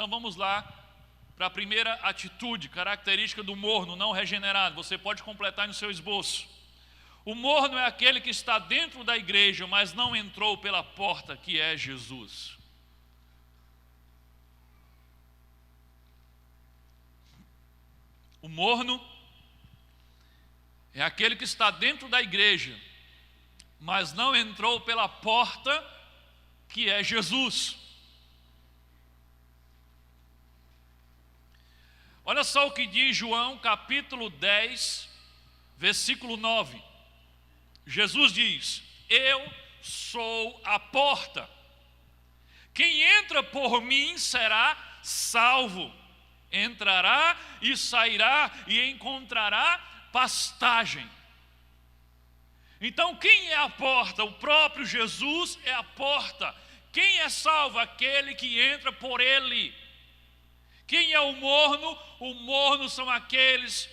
Então vamos lá para a primeira atitude, característica do morno não regenerado. Você pode completar no seu esboço. O morno é aquele que está dentro da igreja, mas não entrou pela porta, que é Jesus. O morno é aquele que está dentro da igreja, mas não entrou pela porta, que é Jesus. Olha só o que diz João capítulo 10, versículo 9. Jesus diz: eu sou a porta. Quem entra por mim será salvo. Entrará e sairá e encontrará pastagem. Então quem é a porta? O próprio Jesus é a porta. Quem é salvo? Aquele que entra por ele. Quem é o morno? O morno são aqueles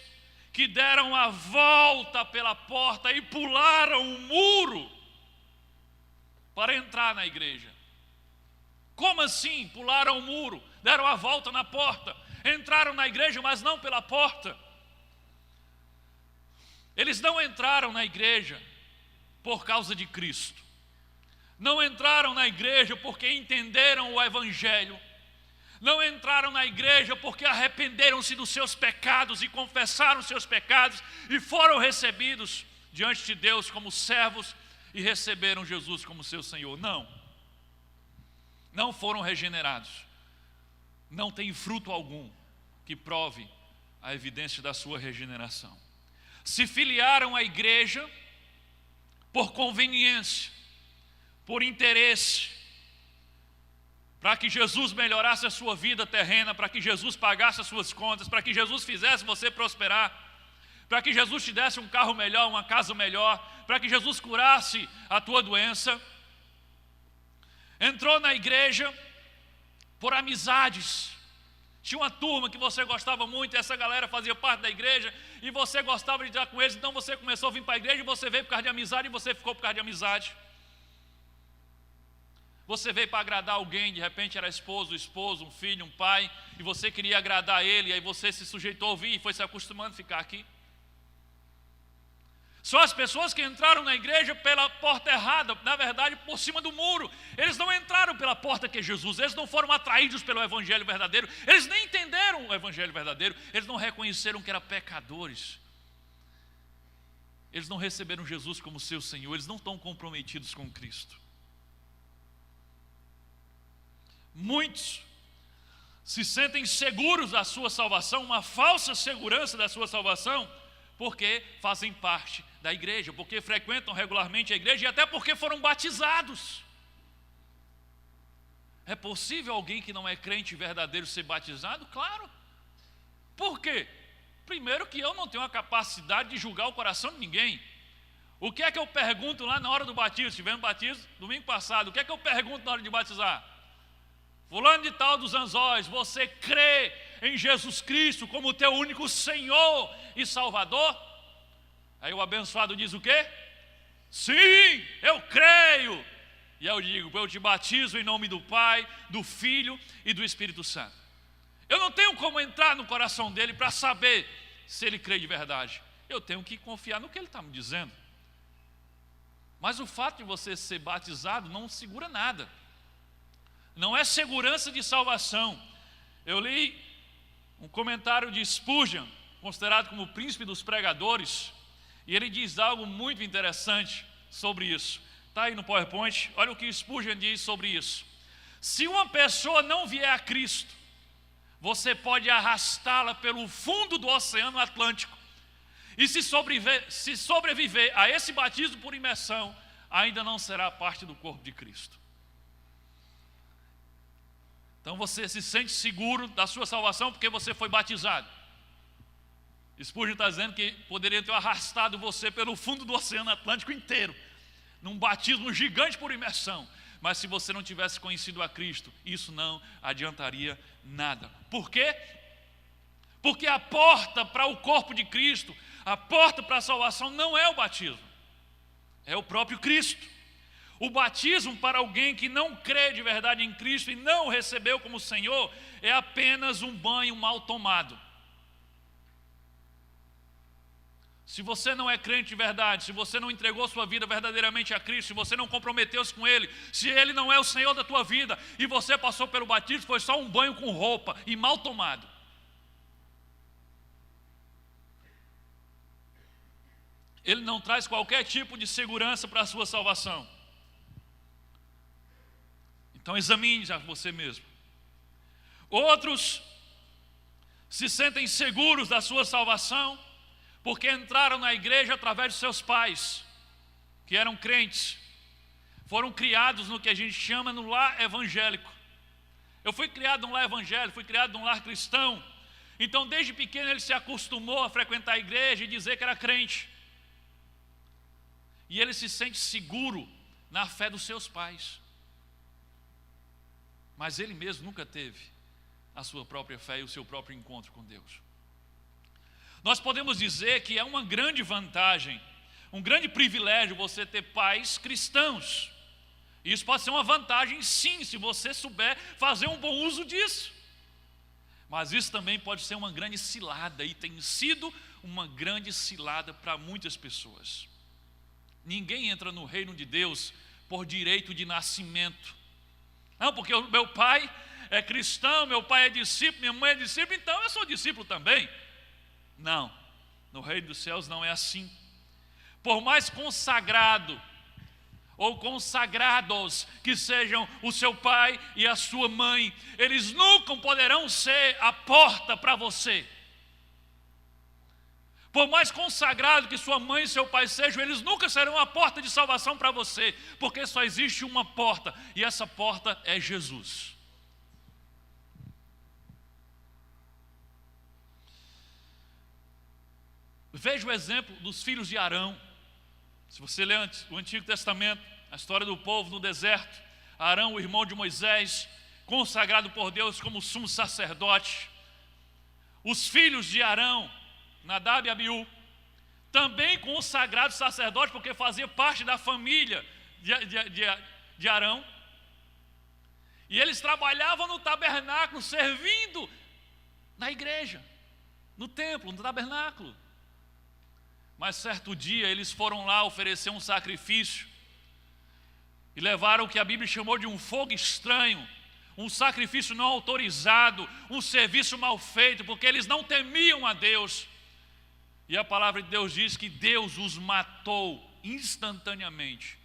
que deram a volta pela porta e pularam o muro para entrar na igreja. Como assim? Pularam o muro, deram a volta na porta, entraram na igreja, mas não pela porta. Eles não entraram na igreja por causa de Cristo. Não entraram na igreja porque entenderam o evangelho. Não entraram na igreja porque arrependeram-se dos seus pecados e confessaram seus pecados e foram recebidos diante de Deus como servos e receberam Jesus como seu Senhor. Não. Não foram regenerados. Não tem fruto algum que prove a evidência da sua regeneração. Se filiaram à igreja por conveniência, por interesse, para que Jesus melhorasse a sua vida terrena, para que Jesus pagasse as suas contas, para que Jesus fizesse você prosperar, para que Jesus te desse um carro melhor, uma casa melhor, para que Jesus curasse a tua doença. Entrou na igreja por amizades. Tinha uma turma que você gostava muito, e essa galera fazia parte da igreja, e você gostava de estar com eles, então você começou a vir para a igreja, e você veio por causa de amizade, e você ficou por causa de amizade. Você veio para agradar alguém, de repente era esposo, um filho, um pai, e você queria agradar ele, e aí você se sujeitou a ouvir e foi se acostumando a ficar aqui. São as pessoas que entraram na igreja pela porta errada, na verdade por cima do muro. Eles não entraram pela porta que é Jesus, eles não foram atraídos pelo evangelho verdadeiro, eles nem entenderam o evangelho verdadeiro, eles não reconheceram que eram pecadores. Eles não receberam Jesus como seu Senhor, eles não estão comprometidos com Cristo. Muitos se sentem seguros da sua salvação, uma falsa segurança da sua salvação, porque fazem parte da igreja, porque frequentam regularmente a igreja e até porque foram batizados. É possível alguém que não é crente verdadeiro ser batizado? Claro. Por quê? Primeiro que eu não tenho a capacidade de julgar o coração de ninguém. O que é que eu pergunto lá na hora do batismo? Tivemos batismo domingo passado. O que é que eu pergunto na hora de batizar? Fulano de tal dos Anzóis, você crê em Jesus Cristo como teu único Senhor e Salvador? Aí o abençoado diz o quê? Sim, eu creio. E eu digo, eu te batizo em nome do Pai, do Filho e do Espírito Santo. Eu não tenho como entrar no coração dele para saber se ele crê de verdade. Eu tenho que confiar no que ele está me dizendo. Mas o fato de você ser batizado não segura nada. Não é segurança de salvação. Eu li um comentário de Spurgeon, considerado como o príncipe dos pregadores, e ele diz algo muito interessante sobre isso. Está aí no PowerPoint, olha o que Spurgeon diz sobre isso. Se uma pessoa não vier a Cristo, você pode arrastá-la pelo fundo do Oceano Atlântico, e se sobreviver a esse batismo por imersão, ainda não será parte do corpo de Cristo. Então você se sente seguro da sua salvação porque você foi batizado. Spurgeon está dizendo que poderia ter arrastado você pelo fundo do Oceano Atlântico inteiro, num batismo gigante por imersão. Mas se você não tivesse conhecido a Cristo, isso não adiantaria nada. Por quê? Porque a porta para o corpo de Cristo, a porta para a salvação não é o batismo, é o próprio Cristo. O batismo para alguém que não crê de verdade em Cristo e não o recebeu como Senhor é apenas um banho mal tomado. Se você não é crente de verdade, se você não entregou sua vida verdadeiramente a Cristo, se você não comprometeu-se com Ele, se Ele não é o Senhor da tua vida e você passou pelo batismo, foi só um banho com roupa e mal tomado. Ele não traz qualquer tipo de segurança para a sua salvação. Então examine já você mesmo. Outros se sentem seguros da sua salvação porque entraram na igreja através de seus pais, que eram crentes. Foram criados no que a gente chama no lar evangélico. Eu fui criado num lar evangélico, fui criado num lar cristão. Então desde pequeno ele se acostumou a frequentar a igreja e dizer que era crente. E ele se sente seguro na fé dos seus pais. Mas ele mesmo nunca teve a sua própria fé e o seu próprio encontro com Deus. Nós podemos dizer que é uma grande vantagem, um grande privilégio você ter pais cristãos. E isso pode ser uma vantagem sim, se você souber fazer um bom uso disso. Mas isso também pode ser uma grande cilada, e tem sido uma grande cilada para muitas pessoas. Ninguém entra no reino de Deus por direito de nascimento. Não, porque o meu pai é cristão, meu pai é discípulo, minha mãe é discípula, então eu sou discípulo também. Não, no reino dos céus não é assim. Por mais consagrado ou consagrados que sejam o seu pai e a sua mãe, eles nunca poderão ser a porta para você. Por mais consagrado que sua mãe e seu pai sejam, eles nunca serão a porta de salvação para você, porque só existe uma porta, e essa porta é Jesus. Veja o exemplo dos filhos de Arão. Se você lê o Antigo Testamento, a história do povo no deserto, Arão, o irmão de Moisés, consagrado por Deus como sumo sacerdote. Os filhos de Arão, Nadab e Abiú, também consagrados sacerdotes, porque fazia parte da família de Arão. E eles trabalhavam no tabernáculo, servindo na igreja, no templo, no tabernáculo. Mas certo dia eles foram lá oferecer um sacrifício e levaram o que a Bíblia chamou de um fogo estranho, um sacrifício não autorizado, um serviço mal feito, porque eles não temiam a Deus. E a palavra de Deus diz que Deus os matou instantaneamente,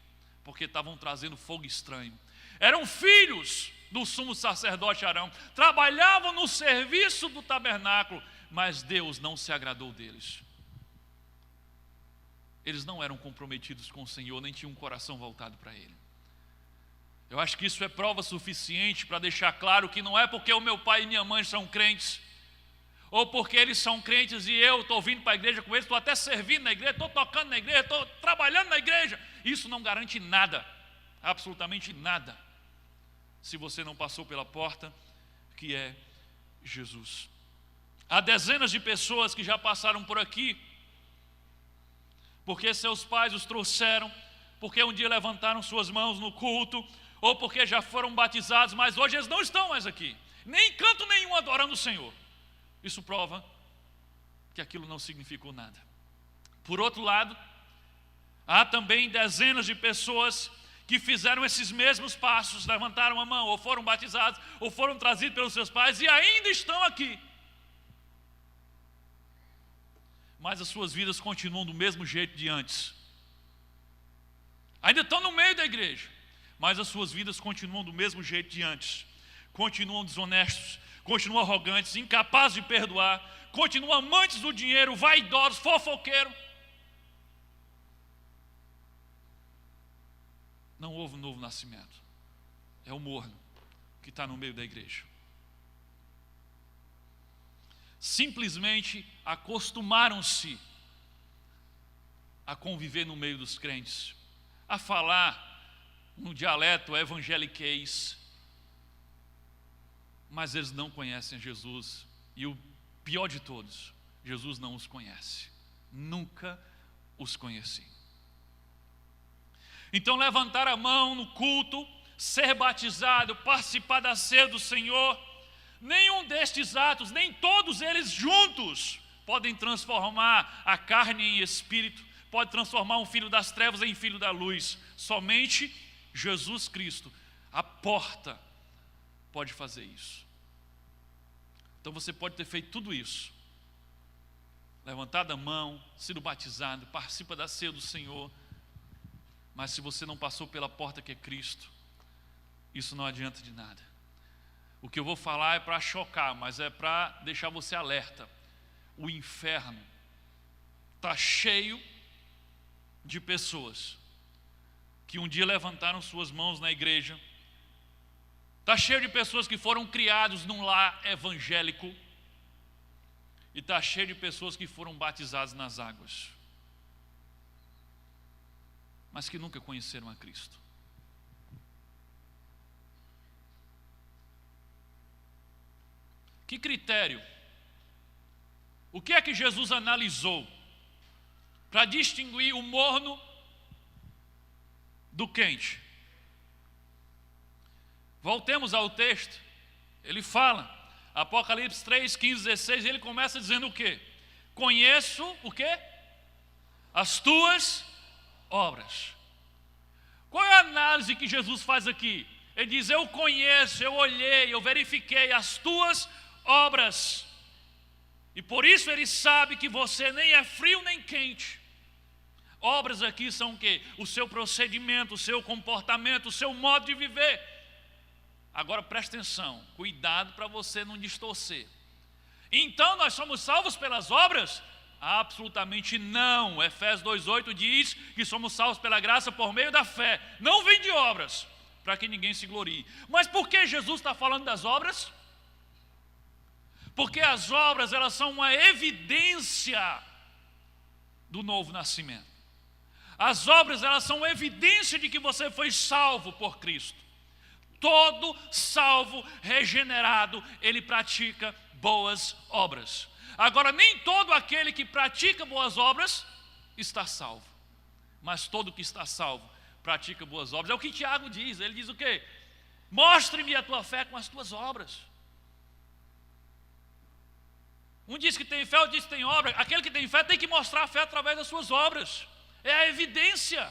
porque estavam trazendo fogo estranho. Eram filhos do sumo sacerdote Arão, trabalhavam no serviço do tabernáculo, mas Deus não se agradou deles. Eles não eram comprometidos com o Senhor, nem tinham um coração voltado para Ele. Eu acho que isso é prova suficiente para deixar claro que não é porque o meu pai e minha mãe são crentes, ou porque eles são crentes e eu estou vindo para a igreja com eles, estou até servindo na igreja, estou tocando na igreja, estou trabalhando na igreja. Isso não garante nada, absolutamente nada, se você não passou pela porta que é Jesus. Há dezenas de pessoas que já passaram por aqui, porque seus pais os trouxeram, porque um dia levantaram suas mãos no culto, ou porque já foram batizados, mas hoje eles não estão mais aqui, nem em canto nenhum adorando o Senhor. Isso prova que aquilo não significou nada. Por outro lado, há também dezenas de pessoas que fizeram esses mesmos passos, levantaram a mão, ou foram batizados, ou foram trazidos pelos seus pais, e ainda estão aqui. Mas as suas vidas continuam do mesmo jeito de antes. Ainda estão no meio da igreja, mas as suas vidas continuam do mesmo jeito de antes. Continuam desonestos, continuam arrogantes, incapazes de perdoar, continuam amantes do dinheiro, vaidosos, fofoqueiros. Não houve um novo nascimento. É o morno que está no meio da igreja. Simplesmente acostumaram-se a conviver no meio dos crentes, a falar no dialeto evangeliquez, mas eles não conhecem Jesus. E o pior de todos, Jesus não os conhece, nunca os conheci. Então levantar a mão no culto, ser batizado, participar da ceia do Senhor, nenhum destes atos, nem todos eles juntos, podem transformar a carne em espírito, pode transformar um filho das trevas em filho da luz. Somente Jesus Cristo, a porta, pode fazer isso. Então você pode ter feito tudo isso, levantado a mão, sido batizado, participa da ceia do Senhor, mas se você não passou pela porta que é Cristo, isso não adianta de nada. O que eu vou falar é para chocar, mas é para deixar você alerta. O inferno está cheio de pessoas que um dia levantaram suas mãos na igreja. Está cheio de pessoas que foram criados num lar evangélico. E está cheio de pessoas que foram batizadas nas águas, mas que nunca conheceram a Cristo. Que critério? O que é que Jesus analisou para distinguir o morno do quente? Voltemos ao texto. Ele fala, Apocalipse 3, 15, 16, ele começa dizendo o quê? Conheço o quê? As tuas obras. Qual é a análise que Jesus faz aqui? Ele diz, eu conheço, eu olhei, eu verifiquei as tuas obras. E por isso ele sabe que você nem é frio nem quente. Obras aqui são o quê? O seu procedimento, o seu comportamento, o seu modo de viver. Agora preste atenção, cuidado para você não distorcer. Então nós somos salvos pelas obras? Absolutamente não. Efésios 2,8 diz que somos salvos pela graça por meio da fé. Não vem de obras, para que ninguém se glorie. Mas por que Jesus está falando das obras? Porque as obras, elas são uma evidência do novo nascimento. As obras, elas são uma evidência de que você foi salvo por Cristo. Todo salvo, regenerado, ele pratica boas obras. Agora, nem todo aquele que pratica boas obras está salvo. Mas todo que está salvo pratica boas obras. É o que Tiago diz. Ele diz o quê? Mostre-me a tua fé com as tuas obras. Um diz que tem fé, outro diz que tem obra. Aquele que tem fé tem que mostrar a fé através das suas obras. É a evidência.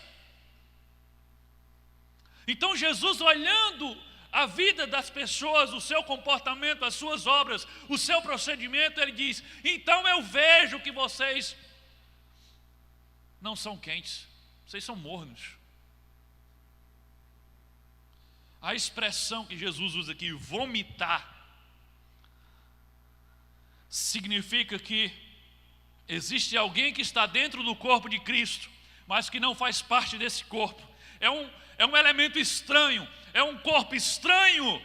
Então Jesus, olhando a vida das pessoas, o seu comportamento, as suas obras, o seu procedimento, ele diz, então eu vejo que vocês não são quentes, vocês são mornos. A expressão que Jesus usa aqui, vomitar, significa que existe alguém que está dentro do corpo de Cristo, mas que não faz parte desse corpo. É um elemento estranho, é um corpo estranho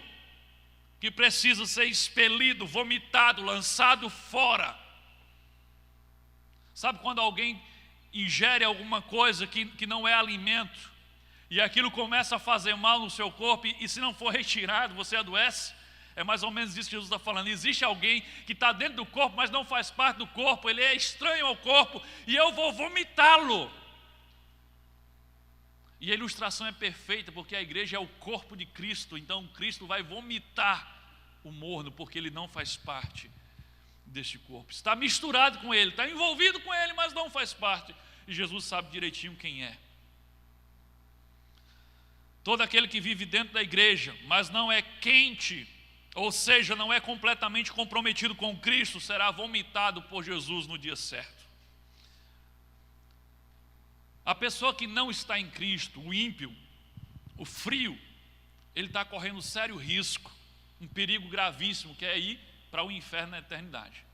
que precisa ser expelido, vomitado, lançado fora. Sabe quando alguém ingere alguma coisa que não é alimento, e aquilo começa a fazer mal no seu corpo, e se não for retirado, você adoece? É mais ou menos isso que Jesus está falando. Existe alguém que está dentro do corpo, mas não faz parte do corpo, ele é estranho ao corpo, e eu vou vomitá-lo. E a ilustração é perfeita, porque a igreja é o corpo de Cristo, então Cristo vai vomitar o morno, porque ele não faz parte deste corpo. Está misturado com ele, está envolvido com ele, mas não faz parte. E Jesus sabe direitinho quem é. Todo aquele que vive dentro da igreja, mas não é quente, ou seja, não é completamente comprometido com Cristo, será vomitado por Jesus no dia certo. A pessoa que não está em Cristo, o ímpio, o frio, ele está correndo sério risco, um perigo gravíssimo, que é ir para o inferno na eternidade.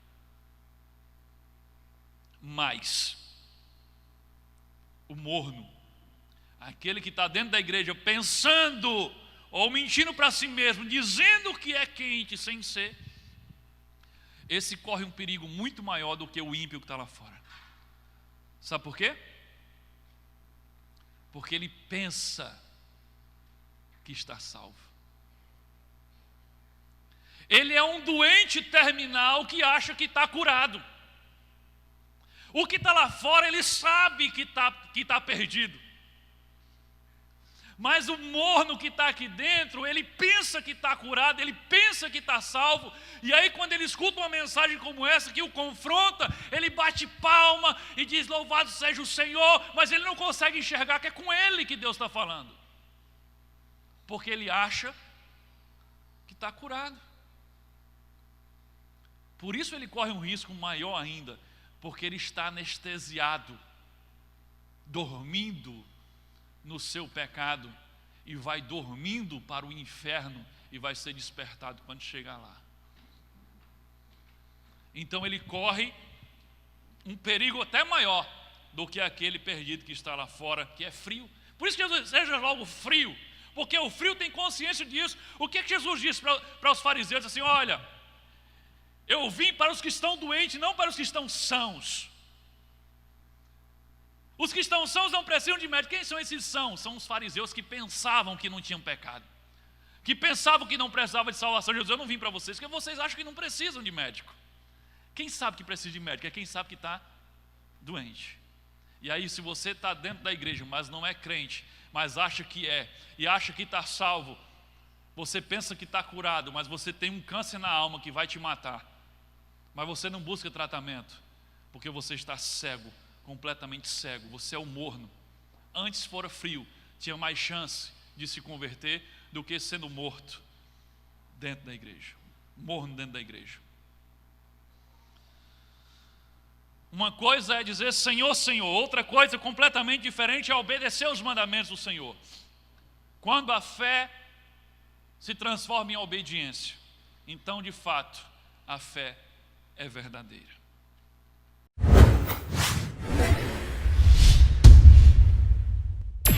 Mas o morno, aquele que está dentro da igreja pensando ou mentindo para si mesmo, dizendo que é quente sem ser, esse corre um perigo muito maior do que o ímpio que está lá fora. Sabe por quê? Porque ele pensa que está salvo. Ele é um doente terminal que acha que está curado. O que está lá fora, ele sabe que está perdido. Mas o morno que está aqui dentro, ele pensa que está curado, ele pensa que está salvo. E aí quando ele escuta uma mensagem como essa, que o confronta, ele bate palma e diz, louvado seja o Senhor. Mas ele não consegue enxergar que é com ele que Deus está falando. Porque ele acha que está curado. Por isso ele corre um risco maior ainda. Porque ele está anestesiado, dormindo no seu pecado, e vai dormindo para o inferno e vai ser despertado quando chegar lá. Então ele corre um perigo até maior do que aquele perdido que está lá fora, que é frio. Por isso que Jesus seja logo frio, porque o frio tem consciência disso. O que Jesus disse para os fariseus? Assim, olha, eu vim para os que estão doentes, não para os que estão sãos. Os que estão sãos não precisam de médico. Quem são esses sãos? São os fariseus que pensavam que não tinham pecado, que pensavam que não precisavam de salvação. Jesus, eu não vim para vocês, porque vocês acham que não precisam de médico. Quem sabe que precisa de médico? É quem sabe que está doente. E aí, se você está dentro da igreja, mas não é crente, mas acha que é, e acha que está salvo, você pensa que está curado, mas você tem um câncer na alma que vai te matar, mas você não busca tratamento, porque você está cego, completamente cego. Você é o morno. Antes fora frio, tinha mais chance de se converter do que sendo morto dentro da igreja, morno dentro da igreja. Uma coisa é dizer Senhor, Senhor, outra coisa completamente diferente é obedecer os mandamentos do Senhor. Quando a fé se transforma em obediência, então de fato a fé é verdadeira.